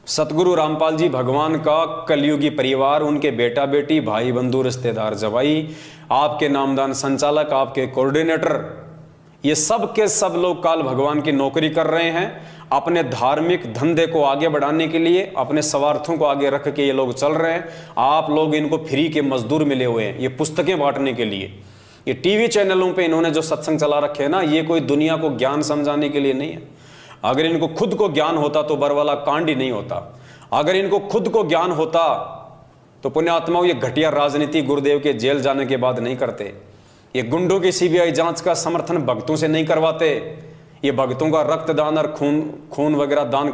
सतगुरु रामपाल जी भगवान का कलयुगी परिवार, उनके बेटा बेटी, भाई बंधु, रिश्तेदार, जवाई, आपके नामदान संचालक, आपके कोऑर्डिनेटर, ये सब के सब लोग काल भगवान की नौकरी कर रहे हैं। अपने धार्मिक धंधे को आगे बढ़ाने के लिए, अपने स्वार्थों को आगे रख के ये लोग चल रहे हैं। आप लोग इनको फ्री के मजदूर मिले हुए हैं ये पुस्तकें बांटने के लिए। ये टीवी चैनलों पे इन्होंने जो सत्संग चला रखे हैं ना, ये कोई दुनिया को ज्ञान समझाने के लिए नहीं है। अगर इनको खुद को ज्ञान होता तो बरवाला कांड ही नहीं होता। अगर इनको खुद को ज्ञान होता तो पुण्यात्माओं ये घटिया राजनीति गुरुदेव के जेल जाने के बाद नहीं करते। ये गुंडों की सीबीआई जांच का समर्थन भक्तों से नहीं करवाते। ये भक्तों का रक्तदान और खून वगैरह दान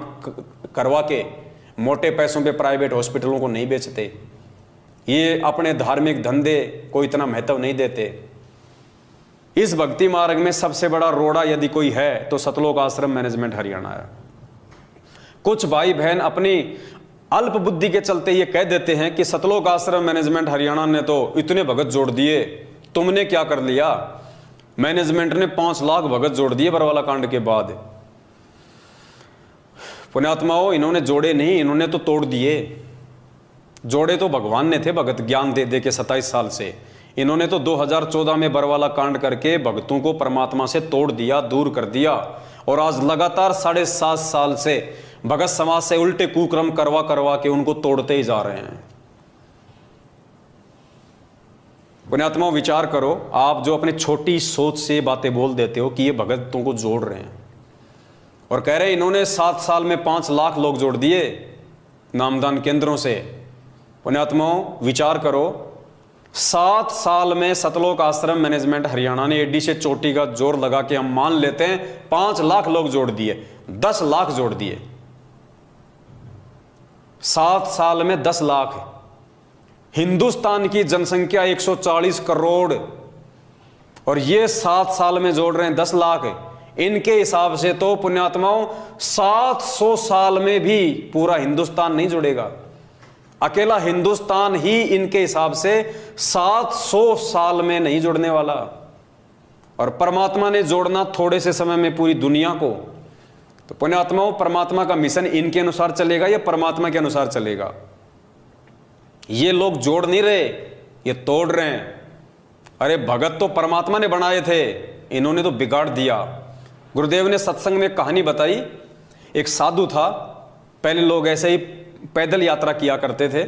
करवा के मोटे पैसों पे प्राइवेट हॉस्पिटलों को नहीं बेचते। ये अपने धार्मिक धंधे को इतना महत्व नहीं देते। इस भक्ति मार्ग में सबसे बड़ा रोड़ा यदि कोई है तो सतलोक आश्रम मैनेजमेंट हरियाणा है। कुछ भाई बहन अपनी अल्प बुद्धि के चलते ये कह देते हैं कि सतलोक आश्रम मैनेजमेंट हरियाणा ने तो इतने भगत जोड़ दिए, तुमने क्या कर लिया? मैनेजमेंट ने 5 लाख भगत जोड़ दिए बरवाला कांड के बाद। पुण्यात्माओं, इन्होंने जोड़े नहीं, इन्होंने तो तोड़ दिए। जोड़े तो भगवान ने थे भगत ज्ञान दे दे के 27 साल से। इन्होंने तो 2014 में बरवाला कांड करके भक्तों को परमात्मा से तोड़ दिया, दूर कर दिया। और आज लगातार 7.5 साल से भगत समाज से उल्टे कुक्रम करवा करवा के उनको तोड़ते ही जा रहे हैं। पुण्यात्माओं, विचार करो, आप जो अपनी छोटी सोच से बातें बोल देते हो कि ये भगतों को जोड़ रहे हैं और कह रहे इन्होंने 7 साल में 5 लाख लोग जोड़ दिए नामदान केंद्रों से। पुण्यात्माओं, विचार करो, 7 साल में सतलोक आश्रम मैनेजमेंट हरियाणा ने एडी से चोटी का जोर लगा के हम मान लेते हैं 5 लाख लोग जोड़ दिए, 10 लाख जोड़ दिए। 7 साल में 10 लाख। हिंदुस्तान की जनसंख्या 140 करोड़ और ये 7 साल में जोड़ रहे हैं 10 लाख। इनके हिसाब से तो पुण्यात्माओं 700 साल में भी पूरा हिंदुस्तान नहीं जुड़ेगा। अकेला हिंदुस्तान ही इनके हिसाब से 700 साल में नहीं जुड़ने वाला। और परमात्मा ने जोड़ना थोड़े से समय में पूरी दुनिया को। तो पुण्यात्माओं, परमात्मा का मिशन इनके अनुसार चलेगा या परमात्मा के अनुसार चलेगा? ये लोग जोड़ नहीं रहे, ये तोड़ रहे हैं। अरे भगत तो परमात्मा ने बनाए थे, इन्होंने तो बिगाड़ दिया। गुरुदेव ने सत्संग में कहानी बताई। एक साधु था, पहले लोग ऐसे ही पैदल यात्रा किया करते थे।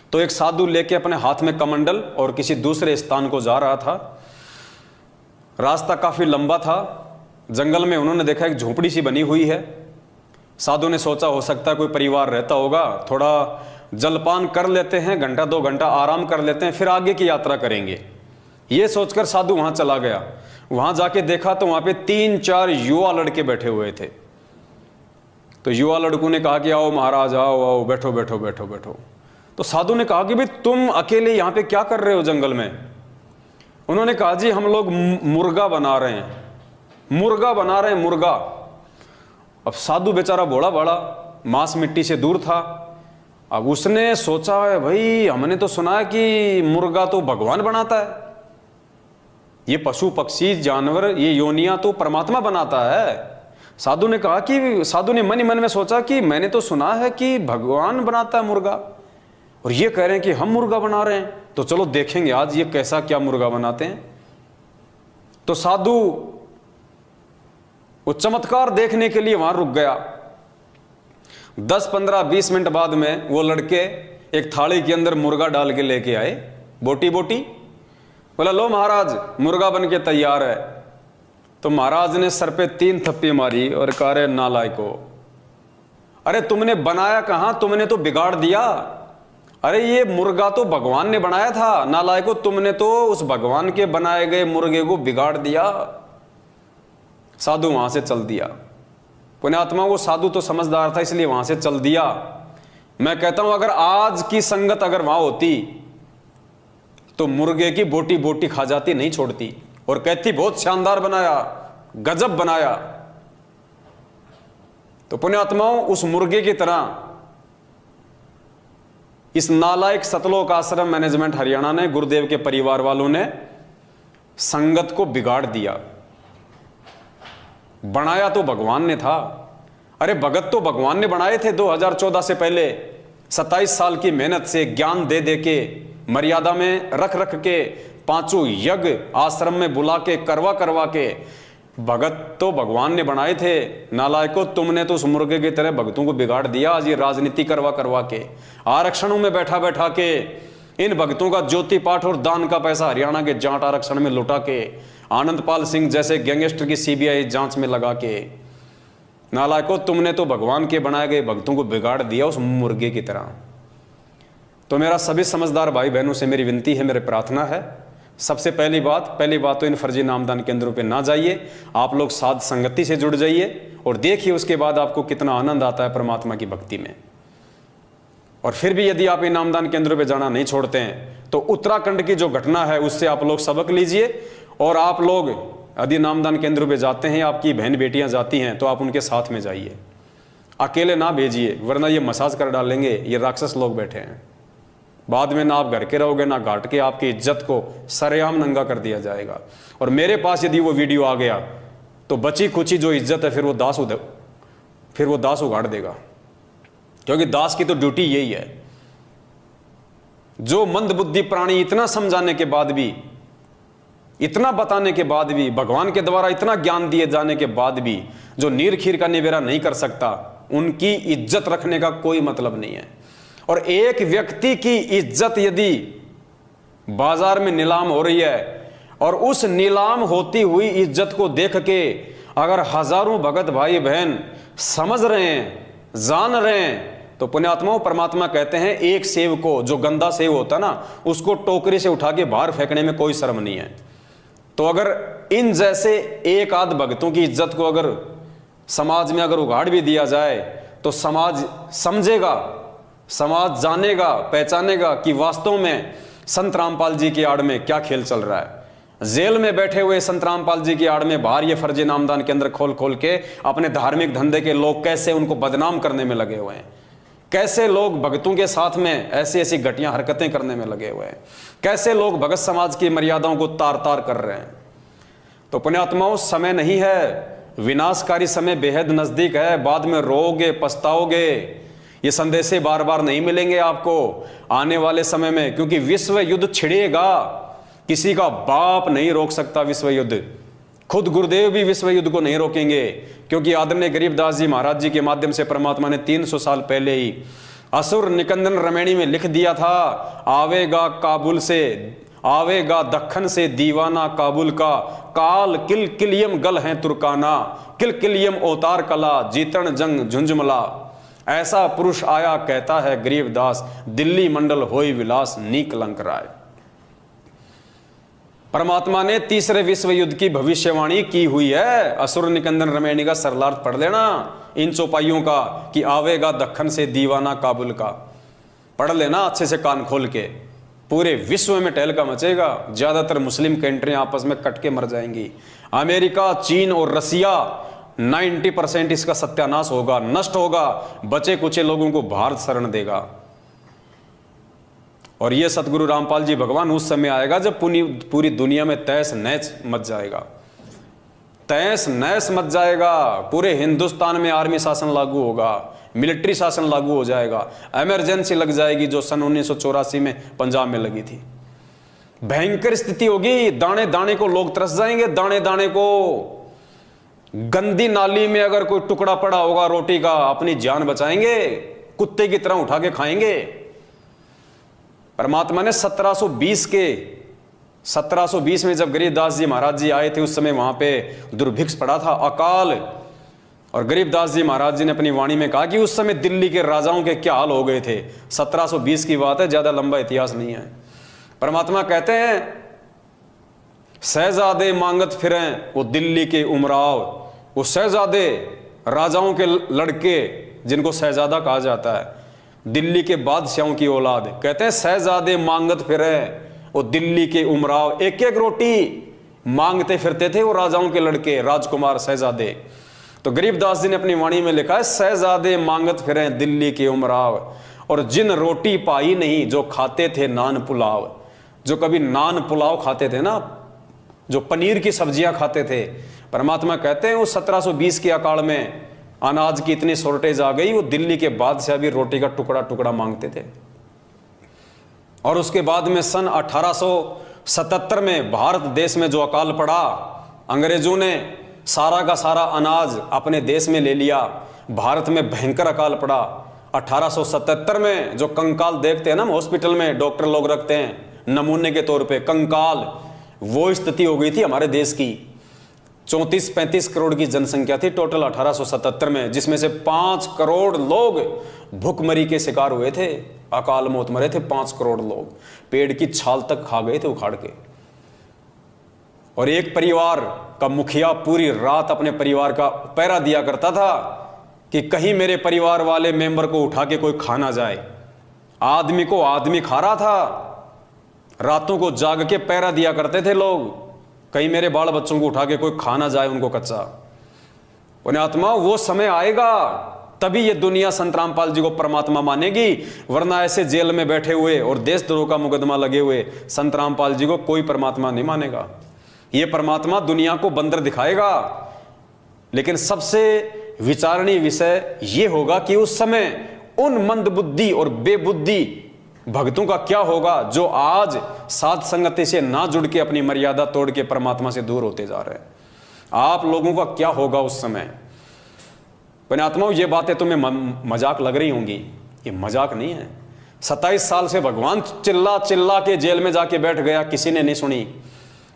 तो एक साधु लेके अपने हाथ में कमंडल और किसी दूसरे स्थान को जा रहा था। रास्ता काफी लंबा था, जंगल में उन्होंने देखा एक झोपड़ी सी बनी हुई है। साधु ने सोचा हो सकता है कोई परिवार रहता होगा, थोड़ा जलपान कर लेते हैं, घंटा 2 घंटा आराम कर लेते हैं, फिर आगे की यात्रा करेंगे। ये सोचकर साधु वहां चला गया। वहां जाके देखा तो वहां पे 3-4 युवा लड़के बैठे हुए थे। तो युवा लड़कों ने कहा कि आओ महाराज, आओ आओ, बैठो बैठो बैठो बैठो। तो साधु ने कहा कि भाई तुम अकेले यहाँ पे क्या कर रहे हो जंगल में? उन्होंने कहा जी हम लोग मुर्गा बना रहे हैं, मुर्गा बना रहे हैं, मुर्गा। अब साधु बेचारा भोला भाला, मांस मिट्टी से दूर था। अब उसने सोचा है भाई हमने तो सुना है कि मुर्गा तो भगवान बनाता है, ये पशु पक्षी जानवर ये योनियां तो परमात्मा बनाता है। साधु ने कहा कि साधु ने मन ही मन में सोचा कि मैंने तो सुना है कि भगवान बनाता है मुर्गा, और ये कह रहे हैं कि हम मुर्गा बना रहे हैं, तो चलो देखेंगे आज ये कैसा क्या मुर्गा बनाते हैं। तो साधु वो चमत्कार देखने के लिए वहां रुक गया। 10, 15, 20 मिनट बाद में वो लड़के एक थाली के अंदर मुर्गा डाल के लेके आए, बोटी बोटी। बोला लो महाराज मुर्गा बन के तैयार है। तो महाराज ने सर पे 3 थप्पी मारी और कहा रे नालायको, अरे तुमने बनाया कहां, तुमने तो बिगाड़ दिया। अरे ये मुर्गा तो भगवान ने बनाया था, नालायको तुमने तो उस भगवान के बनाए गए मुर्गे को बिगाड़ दिया। साधु वहां से चल दिया। पुण्यात्मा वो साधु तो समझदार था इसलिए वहां से चल दिया। मैं कहता हूं अगर आज की संगत अगर वहां होती तो मुर्गे की बोटी बोटी खा जाती, नहीं छोड़ती, और कहती बहुत शानदार बनाया, गजब बनाया। तो पुण्यात्माओं उस मुर्गे की तरह इस नालायक सतलोक आश्रम मैनेजमेंट हरियाणा ने, गुरुदेव के परिवार वालों ने संगत को बिगाड़ दिया। बनाया तो भगवान ने था। अरे भगत तो भगवान ने बनाए थे 2014 से पहले, 27 साल की मेहनत से, ज्ञान दे दे के, मर्यादा में रख रख के, 5 यज्ञ आश्रम में बुला के, करवा करवा के। भगत तो भगवान ने बनाए थे। नालायकों, तुमने तो उस मुर्गे की तरह भगतों को बिगाड़ दिया। आज ये राजनीति करवा करवा के, आरक्षणों में बैठा बैठा के, इन भक्तों का ज्योति पाठ और दान का पैसा हरियाणा के जाट आरक्षण में लुटा के, आनंदपाल सिंह जैसे गैंगस्टर की सीबीआई जांच में लगा के। नालायकों, तुमने तो भगवान के बनाए गए भक्तों को बिगाड़ दिया उस मुर्गे की तरह। तो मेरा सभी समझदार भाई बहनों से मेरी विनती है, मेरी प्रार्थना है, सबसे पहली बात तो इन फर्जी नामदान केंद्रों पे ना जाइए। आप लोग साध संगति से जुड़ जाइए और देखिए उसके बाद आपको कितना आनंद आता है परमात्मा की भक्ति में। और फिर भी यदि आप इन नामदान केंद्रों पे जाना नहीं छोड़ते हैं तो उत्तराखंड की जो घटना है उससे आप लोग सबक लीजिए। और आप लोग यदि नामदान केंद्रों पे जाते हैं, आपकी बहन बेटियां जाती हैं, तो आप उनके साथ में जाइए, अकेले ना भेजिए, वरना ये मसाज कर डालेंगे। ये राक्षस लोग बैठे हैं, बाद में ना आप घर के रहोगे ना घाट के, आपकी इज्जत को सरेआम नंगा कर दिया जाएगा। और मेरे पास यदि वो वीडियो आ गया तो बची खुची जो इज्जत है फिर वो दास उगाड़ देगा, क्योंकि दास की तो ड्यूटी यही है। जो मंदबुद्धि प्राणी इतना समझाने के बाद भी, इतना बताने के बाद भी, भगवान के द्वारा इतना ज्ञान दिए जाने के बाद भी जो नीर खीर का निवेरा नहीं कर सकता, उनकी इज्जत रखने का कोई मतलब नहीं है। और एक व्यक्ति की इज्जत यदि बाजार में नीलाम हो रही है और उस नीलाम होती हुई इज्जत को देख के अगर हजारों भगत भाई बहन समझ रहे हैं, जान रहे हैं, तो पुण्यात्माओं, परमात्मा कहते हैं एक सेव को, जो गंदा सेव होता ना, उसको टोकरी से उठा के बाहर फेंकने में कोई शर्म नहीं है। तो अगर इन जैसे एक आध भक्तों की इज्जत को अगर समाज में अगर उगाड़ भी दिया जाए तो समाज समझेगा, समाज जानेगा, पहचानेगा कि वास्तव में संत रामपाल जी की आड़ में क्या खेल चल रहा है। जेल में बैठे हुए संत रामपाल जी की आड़ में बाहर ये फर्जी नामदान केंद्र खोल खोल के अपने धार्मिक धंधे के लोग कैसे उनको बदनाम करने में लगे हुए हैं, कैसे लोग भक्तों के साथ में ऐसी ऐसी घटिया हरकतें करने में लगे हुए हैं, कैसे लोग भगत समाज की मर्यादाओं को तार तार कर रहे हैं। तो पुण्यात्माओं, समय नहीं है, विनाशकारी समय बेहद नजदीक है। बाद में रोओगे, पछताओगे। ये संदेशे बार बार नहीं मिलेंगे आपको आने वाले समय में, क्योंकि विश्व युद्ध छिड़ेगा। किसी का बाप नहीं रोक सकता विश्व युद्ध, खुद गुरुदेव भी विश्व युद्ध को नहीं रोकेंगे, क्योंकि आदरणीय गरीबदास जी महाराज जी के माध्यम से परमात्मा ने 300 साल पहले ही असुर निकंदन रमैणी में लिख दिया था, आवेगा काबुल से, आवेगा दक्खन से दीवाना काबुल का, काल किल किलियम गल है तुर्काना, किल किलियम अवतार कला, जीतन जंग झुंझुमला। ऐसा पुरुष आया कहता है गरीबदास, दिल्ली मंडल होई विलास नी कलंक राय। परमात्मा ने तीसरे विश्व युद्ध की भविष्यवाणी की हुई है। असुर निकंदन रमैनी का सरलार्थ पढ़ लेना इन चौपाइयों का, कि आवेगा दक्खन से दीवाना काबुल का, पढ़ लेना अच्छे से कान खोल के। पूरे विश्व में टहलका मचेगा, ज्यादातर मुस्लिम कंट्रियां आपस में कट के मर जाएंगी। अमेरिका, चीन और रसिया 90% इसका सत्यानाश होगा, नष्ट होगा, बचे कुचे लोगों को भारत शरण देगा। और ये सतगुरु रामपाल जी भगवान उस समय आएगा जब पूरी दुनिया में तहस नहस मच जाएगा, तहस नहस मच जाएगा। पूरे हिंदुस्तान में आर्मी शासन लागू होगा, मिलिट्री शासन लागू हो जाएगा, इमरजेंसी लग जाएगी जो सन 1984 में पंजाब में लगी थी। भयंकर स्थिति होगी, दाने दाने को लोग तरस जाएंगे, दाने दाने को। गंदी नाली में अगर कोई टुकड़ा पड़ा होगा रोटी का, अपनी जान बचाएंगे, कुत्ते की तरह उठा के खाएंगे। परमात्मा ने 1720 में जब गरीबदास जी महाराज जी आए थे, उस समय वहां पे दुर्भिक्ष पड़ा था, अकाल। और गरीबदास जी महाराज जी ने अपनी वाणी में कहा कि उस समय दिल्ली के राजाओं के क्या हाल हो गए थे। 1720 की बात है, ज्यादा लंबा इतिहास नहीं है। परमात्मा कहते हैं, शहजादे मांगत फिरें वो दिल्ली के उमराव। वो शहजादे, राजाओं के लड़के जिनको शहजादा कहा जाता है, दिल्ली के बादशाहों की औलाद, कहते हैं शहजादे मांगत फिरे वो दिल्ली के उमराव। एक एक रोटी मांगते फिरते थे वो राजाओं के लड़के, राजकुमार, शहजादे। तो गरीबदास जी ने अपनी वाणी में लिखा है, शहजादे मांगत फिरे दिल्ली के उमराव, और जिन रोटी पाई नहीं जो खाते थे नान पुलाव। जो कभी नान पुलाव खाते थे ना, जो पनीर की सब्जियां खाते थे, परमात्मा कहते हैं उस 1720 के अकाल में अनाज की इतनी शॉर्टेज आ गई, वो दिल्ली के बादशाह भी रोटी का टुकड़ा टुकड़ा मांगते थे। और उसके बाद में सन 1877 में भारत देश में जो अकाल पड़ा, अंग्रेजों ने सारा का सारा अनाज अपने देश में ले लिया, भारत में भयंकर अकाल पड़ा। 1877 में जो कंकाल देखते हैं ना हॉस्पिटल में, डॉक्टर लोग रखते हैं नमूने के तौर पे कंकाल, वो स्थिति हो गई थी हमारे देश की। 34-35 करोड़ की जनसंख्या थी टोटल 1877 में, जिसमें से 5 करोड़ लोग भूखमरी के शिकार हुए थे, अकाल मौत मरे थे 5 करोड़ लोग, पेड़ की छाल तक खा गए थे उखाड़ के। और एक परिवार का मुखिया पूरी रात अपने परिवार का पहरा दिया करता था कि कहीं मेरे परिवार वाले मेंबर को उठा के कोई खा ना जाए। आदमी को आदमी खा रहा था, रातों को जाग के पहरा दिया करते थे लोग, कहीं मेरे बाल बच्चों को उठा के कोई खा ना जाए उनको कच्चा। पुण्यात्मा, वो समय आएगा तभी ये दुनिया संत रामपाल जी को परमात्मा मानेगी, वरना ऐसे जेल में बैठे हुए और देशद्रोह का मुकदमा लगे हुए संत रामपाल जी को कोई परमात्मा नहीं मानेगा। ये परमात्मा दुनिया को बंदर दिखाएगा। लेकिन सबसे विचारणीय विषय ये होगा कि उस समय उन मंदबुद्धि और बेबुद्धि भक्तों का क्या होगा जो आज साध संगति से ना जुड़ के अपनी मर्यादा तोड़ के परमात्मा से दूर होते जा रहे हैं। आप लोगों का क्या होगा उस समय। पुण्यात्माओं, ये बातें तुम्हें मजाक लग रही होंगी, ये मजाक नहीं है। 27 साल से भगवान चिल्ला चिल्ला के जेल में जाके बैठ गया, किसी ने नहीं सुनी।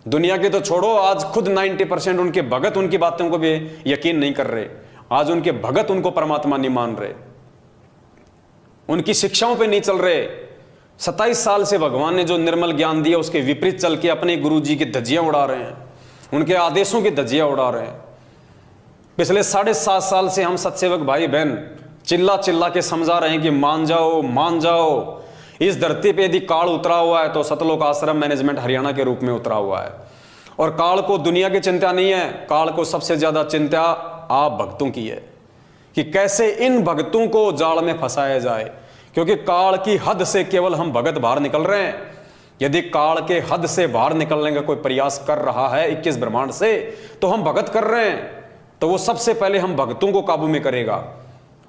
दुनिया के तो छोड़ो, आज खुद 90% उनके भगत उनकी बातों को भी यकीन नहीं कर रहे। आज उनके भगत उनको परमात्मा नहीं मान रहे, उनकी शिक्षाओं पे नहीं चल रहे। 27 साल से भगवान ने जो निर्मल ज्ञान दिया उसके विपरीत चल के अपने गुरु जी की धज्जियां उड़ा रहे हैं, उनके आदेशों की धज्जियां उड़ा रहे हैं। पिछले 7.5 साल से हम सत्सेवक भाई बहन चिल्ला चिल्ला के समझा रहे हैं कि मान जाओ मान जाओ। इस धरती पे यदि काल उतरा हुआ है तो सतलोक आश्रम मैनेजमेंट हरियाणा के रूप में उतरा हुआ है। और काल को दुनिया की चिंता नहीं है, काल को सबसे ज्यादा चिंता आप भक्तों की है कि कैसे इन भक्तों को जाल में फंसाया जाए। क्योंकि काल की हद से केवल हम भगत बाहर निकल रहे हैं। यदि काल के हद से बाहर निकलने का कोई प्रयास कर रहा है 21 ब्रह्मांड से, तो हम भगत कर रहे हैं, तो वो सबसे पहले हम भक्तों को काबू में करेगा।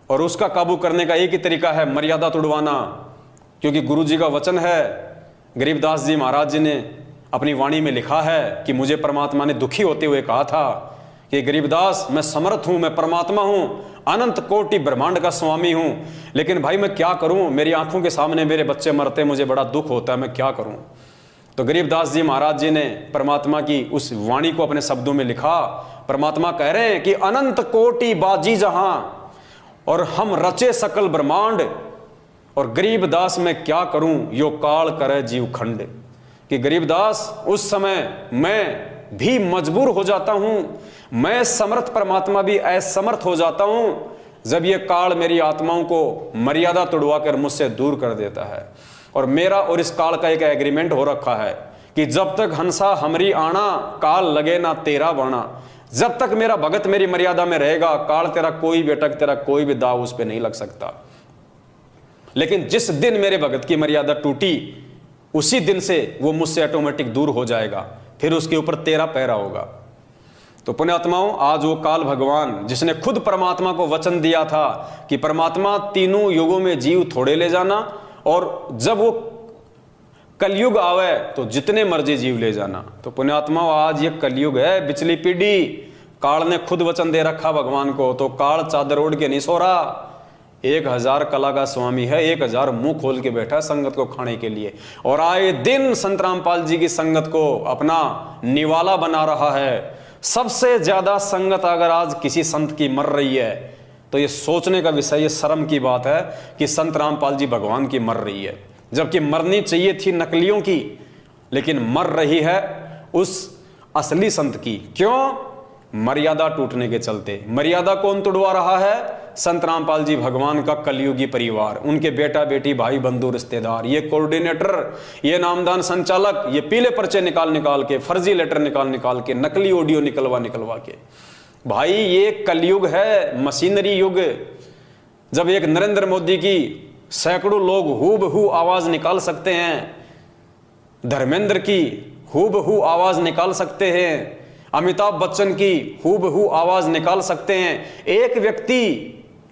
और उसका काबू करने का एक ही तरीका है, मर्यादा तोड़वाना। क्योंकि गुरु जी का वचन है, गरीबदास जी महाराज जी ने अपनी वाणी में लिखा है कि मुझे परमात्मा ने दुखी होते हुए कहा था कि गरीबदास, मैं समर्थ हूं, मैं परमात्मा हूं, अनंत कोटि ब्रह्मांड का स्वामी हूं, लेकिन भाई मैं क्या करूं, मेरी आंखों के सामने मेरे बच्चे मरते, मुझे बड़ा दुख होता है, मैं क्या करूं। तो गरीबदास जी महाराज जी ने परमात्मा की उस वाणी को अपने शब्दों में लिखा। परमात्मा कह रहे हैं कि अनंत कोटि बाजी जहां और हम रचे सकल ब्रह्मांड, और गरीबदास मैं क्या करूं, यो काल करे जीव खंड। कि गरीबदास, उस समय मैं भी मजबूर हो जाता हूं, मैं समर्थ परमात्मा भी असमर्थ हो जाता हूं जब ये काल मेरी आत्माओं को मर्यादा तोड़वा कर मुझसे दूर कर देता है। और मेरा और इस काल का एक एग्रीमेंट हो रखा है कि जब तक हंसा हमरी आना, काल लगे ना तेरा बाणा। जब तक मेरा भगत मेरी मर्यादा में रहेगा, काल तेरा कोई बेटक, तेरा कोई भी दाव उस पर नहीं लग सकता। लेकिन जिस दिन मेरे भगत की मर्यादा टूटी, उसी दिन से वो मुझसे ऑटोमेटिक दूर हो जाएगा, फिर उसके ऊपर तेरा पैरा होगा। तो पुण्यात्माओं, आज वो काल भगवान जिसने खुद परमात्मा को वचन दिया था कि परमात्मा तीनों युगों में जीव थोड़े ले जाना, और जब वो कलयुग आवे तो जितने मर्जी जीव ले जाना। तो पुण्यात्माओं, आज ये कलयुग है, बिचली पीढ़ी। काल ने खुद वचन दे रखा भगवान को, तो काल चादर ओढ़ के नहीं सो रहा। 1000 कला का स्वामी है, 1000 मुंह खोल के बैठा संगत को खाने के लिए, और आए दिन संत रामपाल जी की संगत को अपना निवाला बना रहा है। सबसे ज्यादा संगत अगर आज किसी संत की मर रही है तो ये सोचने का विषय, ये शर्म की बात है कि संत रामपाल जी भगवान की मर रही है, जबकि मरनी चाहिए थी नकलियों की, लेकिन मर रही है उस असली संत की। क्यों? मर्यादा टूटने के चलते। मर्यादा कौन तोड़वा रहा है? संत रामपाल जी भगवान का कलयुगी परिवार, उनके बेटा बेटी भाई बंधु रिश्तेदार, ये कोऑर्डिनेटर, ये नामदान संचालक, ये पीले पर्चे निकाल निकाल के, फर्जी लेटर निकाल निकाल के, नकली ऑडियो निकलवा के। भाई ये कलयुग है, मशीनरी युग। जब एक नरेंद्र मोदी की सैकड़ों लोग हूबहू आवाज निकाल सकते हैं, धर्मेंद्र की हूबहू आवाज निकाल सकते हैं, अमिताभ बच्चन की हूबहू आवाज निकाल सकते हैं। एक व्यक्ति,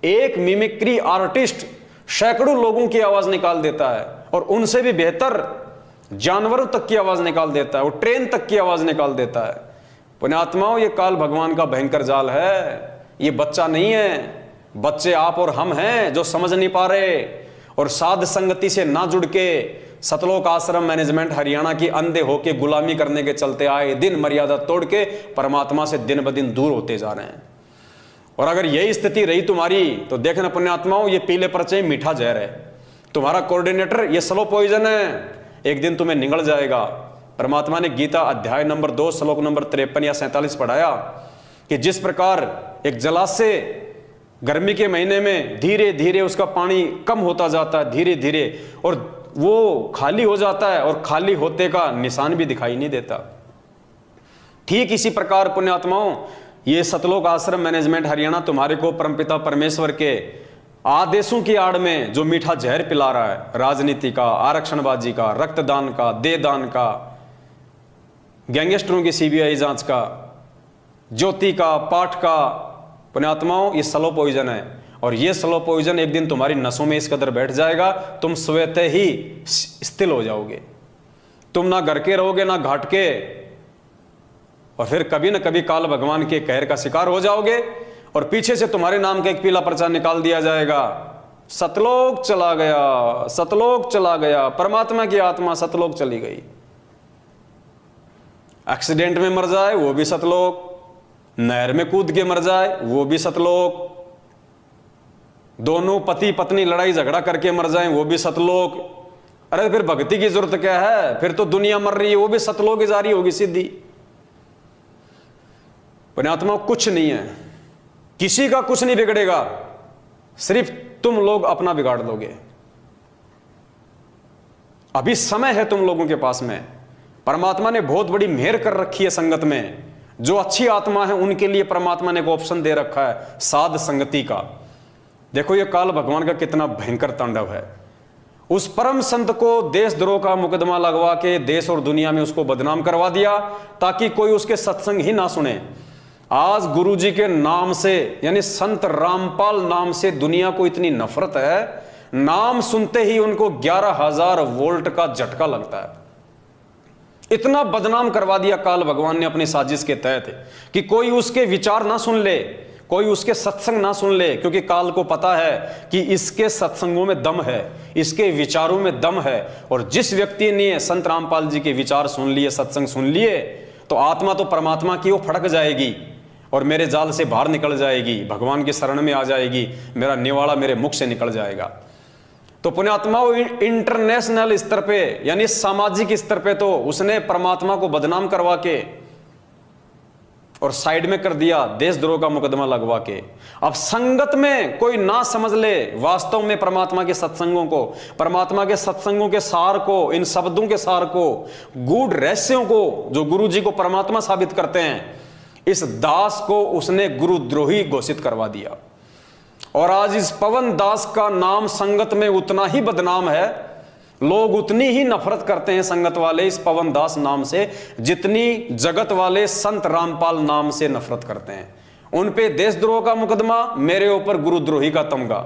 एक मिमिक्री आर्टिस्ट सैकड़ों लोगों की आवाज निकाल देता है, और उनसे भी बेहतर जानवरों तक की आवाज निकाल देता है, वो ट्रेन तक की आवाज निकाल देता है। पुण्यात्माओं, ये काल भगवान का भयंकर जाल है, ये बच्चा नहीं है। बच्चे आप और हम हैं जो समझ नहीं पा रहे, और साध संगति से ना जुड़ के सतलोक आश्रम मैनेजमेंट हरियाणा की अंधे होके गुलामी करने के चलते आए दिन मर्यादा तोड़ के परमात्मा से दिन ब दिन दूर होते जा रहे हैं। और अगर यही स्थिति रही तुम्हारी तो देखना पुण्यात्माओं, ये पीले पर्चे मीठा जहर है। तुम्हारा कोऑर्डिनेटर ये स्लो पॉइजन है, एक दिन तुम्हें निगल जाएगा। परमात्मा ने गीता अध्याय नंबर 2 श्लोक नंबर 53 या 47 पढ़ाया कि जिस प्रकार एक जलाशय गर्मी के महीने में धीरे धीरे उसका पानी कम होता जाता है, धीरे धीरे, और वो खाली हो जाता है, और खाली होते का निशान भी दिखाई नहीं देता। ठीक इसी प्रकार पुण्यात्माओं, ये सतलोक आश्रम मैनेजमेंट हरियाणा तुम्हारे को परमपिता परमेश्वर के आदेशों की आड़ में जो मीठा जहर पिला रहा है, राजनीति का, आरक्षणबाजी का, रक्तदान का, देहदान का, गैंगस्टरों की सीबीआई जांच का, ज्योति का, पाठ का, पुण्यात्माओं ये स्लो पॉइजन है। और ये स्लो पॉइजन एक दिन तुम्हारी नसों में इस कदर बैठ जाएगा, तुम स्वतः ही स्थिर हो जाओगे। तुम ना घर के रहोगे ना घाट के, और फिर कभी ना कभी काल भगवान के कहर का शिकार हो जाओगे, और पीछे से तुम्हारे नाम का एक पीला पर्चा निकाल दिया जाएगा, सतलोक चला गया, सतलोक चला गया, परमात्मा की आत्मा सतलोक चली गई। एक्सीडेंट में मर जाए वो भी सतलोक, नहर में कूद के मर जाए वो भी सतलोक, दोनों पति पत्नी लड़ाई झगड़ा करके मर जाएं वो भी सतलोक। अरे फिर भक्ति की जरूरत क्या है, फिर तो दुनिया मर रही है, वो भी सतलोक जारी होगी सीधी। पुण्यात्मा कुछ नहीं है, किसी का कुछ नहीं बिगड़ेगा, सिर्फ तुम लोग अपना बिगाड़ लोगे। अभी समय है तुम लोगों के पास में, परमात्मा ने बहुत बड़ी मेहर कर रखी है संगत में। जो अच्छी आत्मा है उनके लिए परमात्मा ने एक ऑप्शन दे रखा है साध संगति का। देखो ये काल भगवान का कितना भयंकर तांडव है। उस परम संत को देशद्रोह का मुकदमा लगवा के देश और दुनिया में उसको बदनाम करवा दिया ताकि कोई उसके सत्संग ही ना सुने। आज गुरुजी के नाम से यानी संत रामपाल नाम से दुनिया को इतनी नफरत है, नाम सुनते ही उनको 11,000 वोल्ट का झटका लगता है। इतना बदनाम करवा दिया काल भगवान ने अपनी साजिश के तहत कि कोई उसके विचार ना सुन ले, कोई उसके सत्संग ना सुन ले, क्योंकि काल को पता है कि इसके सत्संगों में दम है, इसके विचारों में दम है। और जिस व्यक्ति ने संत रामपाल जी के विचार सुन लिए, सत्संग सुन लिए, तो आत्मा तो परमात्मा की वो फड़क जाएगी और मेरे जाल से बाहर निकल जाएगी, भगवान की शरण में आ जाएगी, मेरा निवाड़ा मेरे मुख से निकल जाएगा। तो पुण्यात्माओं इंटरनेशनल स्तर पे यानी सामाजिक स्तर पे तो उसने परमात्मा को बदनाम करवा के और साइड में कर दिया, देशद्रोह का मुकदमा लगवा के। अब संगत में कोई ना समझ ले वास्तव में परमात्मा के सत्संगों को, परमात्मा के सत्संगों के सार को, इन शब्दों के सार को, गूढ़ रहस्यों को जो गुरु जी को परमात्मा साबित करते हैं, इस दास को उसने गुरुद्रोही घोषित करवा दिया। और आज इस पवन दास का नाम संगत में उतना ही बदनाम है, लोग उतनी ही नफरत करते हैं संगत वाले इस पवन दास नाम से जितनी जगत वाले संत रामपाल नाम से नफरत करते हैं। उन पे देशद्रोह का मुकदमा, मेरे ऊपर गुरुद्रोही का तमगा।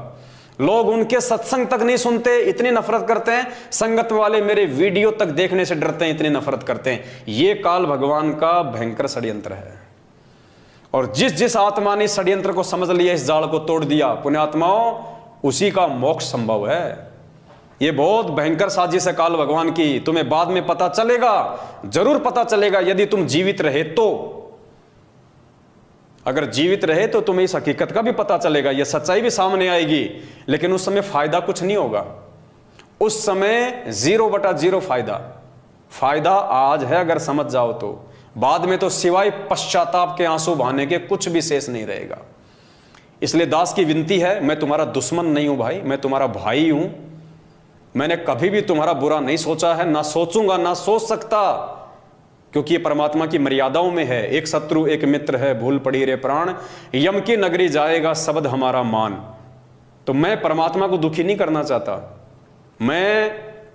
लोग उनके सत्संग तक नहीं सुनते, इतनी नफरत करते हैं। संगत वाले मेरे वीडियो तक देखने से डरते हैं, इतनी नफरत करते हैं। ये काल भगवान का भयंकर षड्यंत्र है। और जिस जिस आत्मा ने षड्यंत्र को समझ लिया, इस जाल को तोड़ दिया, पुण्यात्माओं उसी का मोक्ष संभव है। ये बहुत भयंकर साजिश है काल भगवान की। तुम्हें बाद में पता चलेगा, जरूर पता चलेगा यदि तुम जीवित रहे तो। अगर जीवित रहे तो तुम्हें इस हकीकत का भी पता चलेगा, यह सच्चाई भी सामने आएगी। लेकिन उस समय फायदा कुछ नहीं होगा, उस समय 0/0 फायदा। फायदा आज है अगर समझ जाओ तो, बाद में तो सिवाय पश्चाताप के आंसू बहाने के कुछ भी शेष नहीं रहेगा। इसलिए दास की विनती है, मैं तुम्हारा दुश्मन नहीं हूं भाई, मैं तुम्हारा भाई हूं। मैंने कभी भी तुम्हारा बुरा नहीं सोचा है, ना सोचूंगा, ना सोच सकता, क्योंकि ये परमात्मा की मर्यादाओं में है। एक शत्रु एक मित्र है, भूल पड़ी रे प्राण, यम की नगरी जाएगा शब्द हमारा मान। तो मैं परमात्मा को दुखी नहीं करना चाहता। मैं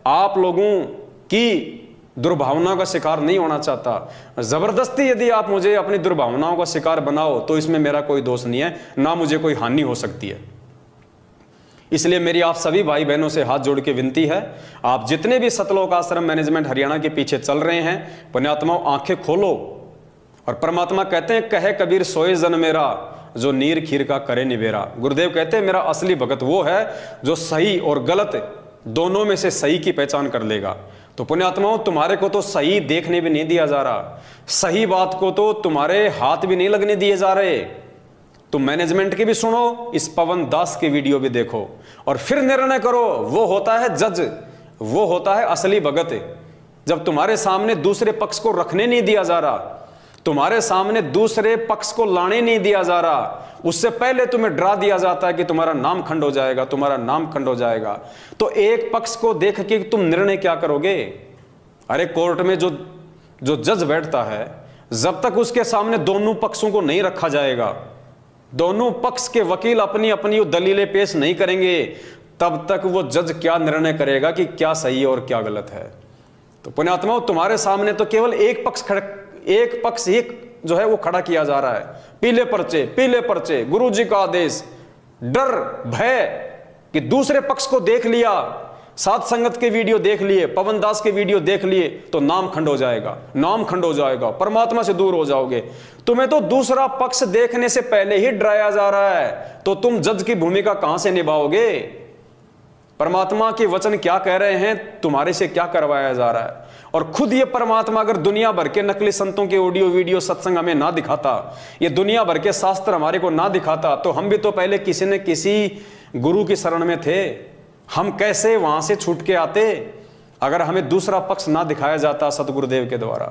आप लोगों की दुर्भावनाओं का शिकार नहीं होना चाहता। जबरदस्ती यदि आप मुझे अपनी दुर्भावनाओं का शिकार बनाओ तो इसमें मेरा कोई दोष नहीं है, ना मुझे कोई हानि हो सकती है। इसलिए मेरी आप सभी भाई बहनों से हाथ जोड़ के विनती है, आप जितने भी सतलोक आश्रम मैनेजमेंट हरियाणा के पीछे चल रहे हैं, पुण्यात्माओं आंखें खोलो। और परमात्मा कहते हैं, कहे कबीर सोए जन मेरा, जो नीर खीर का करे निबेरा। गुरुदेव कहते हैं, मेरा असली भगत वो है जो सही और गलत दोनों में से सही की पहचान कर लेगा। तो पुण्यात्माओं, तुम्हारे को तो सही देखने भी नहीं दिया जा रहा, सही बात को तो तुम्हारे हाथ भी नहीं लगने दिए जा रहे। तुम मैनेजमेंट की भी सुनो, इस पवन दास की वीडियो भी देखो और फिर निर्णय करो। वो होता है जज, वो होता है असली भगत। जब तुम्हारे सामने दूसरे पक्ष को रखने नहीं दिया जा रहा, तुम्हारे सामने दूसरे पक्ष को लाने नहीं दिया जा रहा, उससे पहले तुम्हें डरा दिया जाता है कि तुम्हारा नाम खंड हो जाएगा, तुम्हारा नाम खंड हो जाएगा, तो एक पक्ष को देख के तुम निर्णय क्या करोगे? अरे कोर्ट में जो जज बैठता है, जब तक उसके सामने दोनों पक्षों को नहीं रखा जाएगा, दोनों पक्ष के वकील अपनी अपनी दलीलें पेश नहीं करेंगे, तब तक वो जज क्या निर्णय करेगा कि क्या सही है और क्या गलत है। तो पुण्यात्माओं, तुम्हारे सामने तो केवल एक पक्ष ही जो है वो खड़ा किया जा रहा है। पीले पर्चे, गुरु जी का आदेश, डर भय कि दूसरे पक्ष को देख लिया, साध संगत के वीडियो देख लिए, पवन दास के वीडियो देख लिए तो नाम खंड हो जाएगा, नाम खंड हो जाएगा, परमात्मा से दूर हो जाओगे। तुम्हें तो दूसरा पक्ष देखने से पहले ही डराया जा रहा है, तो तुम जज की भूमिका कहां से निभाओगे? परमात्मा के वचन क्या कह रहे हैं, तुम्हारे से क्या करवाया जा रहा है? और खुद ये परमात्मा अगर दुनिया भर के नकली संतों के ऑडियो वीडियो सत्संग हमें ना दिखाता, ये दुनिया भर के शास्त्र हमारे को ना दिखाता, तो हम भी तो पहले किसी न किसी गुरु की शरण में थे। हम कैसे वहां से छूट के आते अगर हमें दूसरा पक्ष ना दिखाया जाता सतगुरुदेव के द्वारा?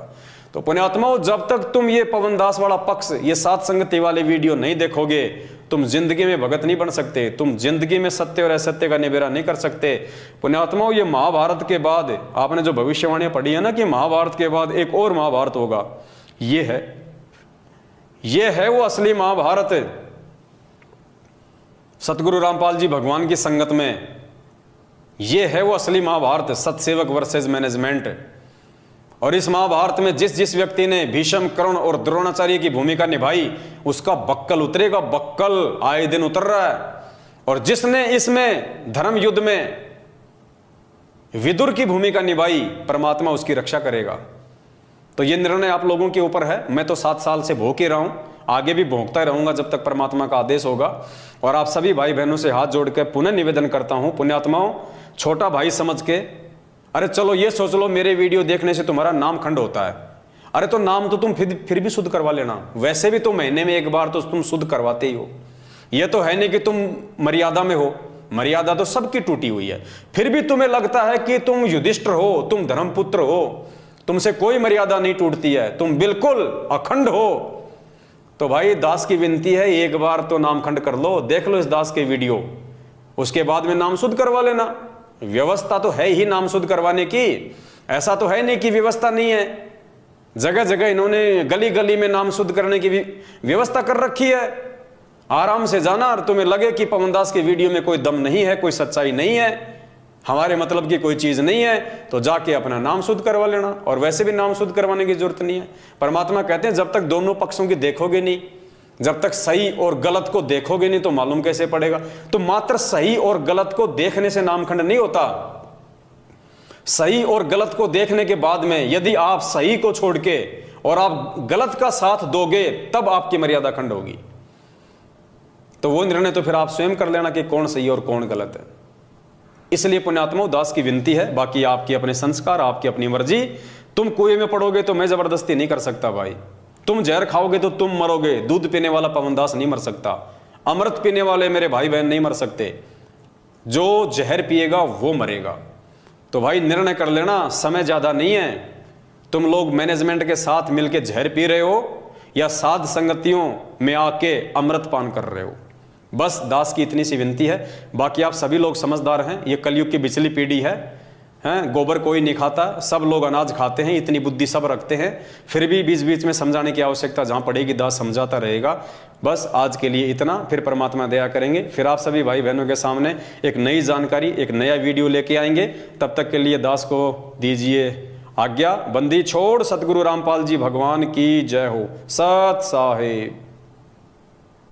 तो पुण्यात्माओं, जब तक तुम ये पवन दास वाला पक्ष, ये साध संगति वाले वीडियो नहीं देखोगे, तुम जिंदगी में भगत नहीं बन सकते, तुम जिंदगी में सत्य और असत्य का निबेरा नहीं कर सकते। पुण्यात्माओं, ये महाभारत के बाद आपने जो भविष्यवाणियां पढ़ी है ना कि महाभारत के बाद एक और महाभारत होगा, ये है वो असली महाभारत। सतगुरु रामपाल जी भगवान की संगत में ये है वो असली महाभारत, सतसेवक वर्सेस मैनेजमेंट। और इस महाभारत में जिस व्यक्ति ने भीष्म, कर्ण और द्रोणाचार्य की भूमिका निभाई, उसका बक्कल उतरेगा, बक्कल आए दिन उतर रहा है। और जिसने इसमें धर्म युद्ध में विदुर की भूमिका निभाई, परमात्मा उसकी रक्षा करेगा। तो ये निर्णय आप लोगों के ऊपर है। मैं तो 7 साल से भोंक ही रहा हूं, आगे भी भोंकता रहूंगा जब तक परमात्मा का आदेश होगा। और आप सभी भाई बहनों से हाथ जोड़ के पुनः निवेदन करता हूं, पुण्यात्माओं, छोटा भाई समझ के, अरे चलो ये सोच लो मेरे वीडियो देखने से तुम्हारा नाम खंड होता है, अरे तो नाम तो तुम फिर भी शुद्ध करवा लेना। वैसे भी तो महीने में एक बार तो तुम शुद्ध करवाते ही हो। ये तो है नहीं कि तुम मर्यादा में हो, मर्यादा तो सबकी टूटी हुई है। फिर भी तुम्हें लगता है कि तुम युधिष्ठिर हो, तुम धर्मपुत्र हो, तुमसे कोई मर्यादा नहीं टूटती है, तुम बिल्कुल अखंड हो। तो भाई दास की विनती है, एक बार तो नाम खंड कर लो, देख लो इस दास के वीडियो, उसके बाद में नाम शुद्ध करवा लेना। व्यवस्था तो है ही नाम शुद्ध करवाने की, ऐसा तो है नहीं कि व्यवस्था नहीं है। जगह जगह इन्होंने गली गली में नाम शुद्ध करने की भी व्यवस्था कर रखी है। आराम से जाना, और तुम्हें लगे कि पवन दास के वीडियो में कोई दम नहीं है, कोई सच्चाई नहीं है, हमारे मतलब की कोई चीज नहीं है, तो जाके अपना नाम शुद्ध करवा लेना। और वैसे भी नाम शुद्ध करवाने की जरूरत नहीं है। परमात्मा कहते हैं जब तक दोनों पक्षों की देखोगे नहीं, जब तक सही और गलत को देखोगे नहीं, तो मालूम कैसे पड़ेगा? तो मात्र सही और गलत को देखने से नामखंड नहीं होता। सही और गलत को देखने के बाद में यदि आप सही को छोड़ के और आप गलत का साथ दोगे, तब आपकी मर्यादा खंड होगी। तो वो निर्णय तो फिर आप स्वयं कर लेना कि कौन सही और कौन गलत है। इसलिए पुण्यात्माओं, दास की विनती है, बाकी आपकी अपने संस्कार, आपकी अपनी मर्जी। तुम कुएं में पड़ोगे तो मैं जबरदस्ती नहीं कर सकता भाई, तुम जहर खाओगे तो तुम मरोगे। दूध पीने वाला पवन दास नहीं मर सकता, अमृत पीने वाले मेरे भाई बहन नहीं मर सकते, जो जहर पिएगा वो मरेगा। तो भाई निर्णय कर लेना, समय ज्यादा नहीं है। तुम लोग मैनेजमेंट के साथ मिलकर जहर पी रहे हो या साध संगतियों में आके अमृत पान कर रहे हो। बस दास की इतनी सी विनती है। बाकी आप सभी लोग समझदार हैं, ये कलयुग की बिचली पीढ़ी है। गोबर कोई नहीं खाता, सब लोग अनाज खाते हैं, इतनी बुद्धि सब रखते हैं। फिर भी बीच बीच में समझाने की आवश्यकता जहां पड़ेगी दास समझाता रहेगा। बस आज के लिए इतना, फिर परमात्मा दया करेंगे, फिर आप सभी भाई बहनों के सामने एक नई जानकारी, एक नया वीडियो लेके आएंगे। तब तक के लिए दास को दीजिए आज्ञा बंदी छोड़। सतगुरु रामपाल जी भगवान की जय हो। सत साहिब।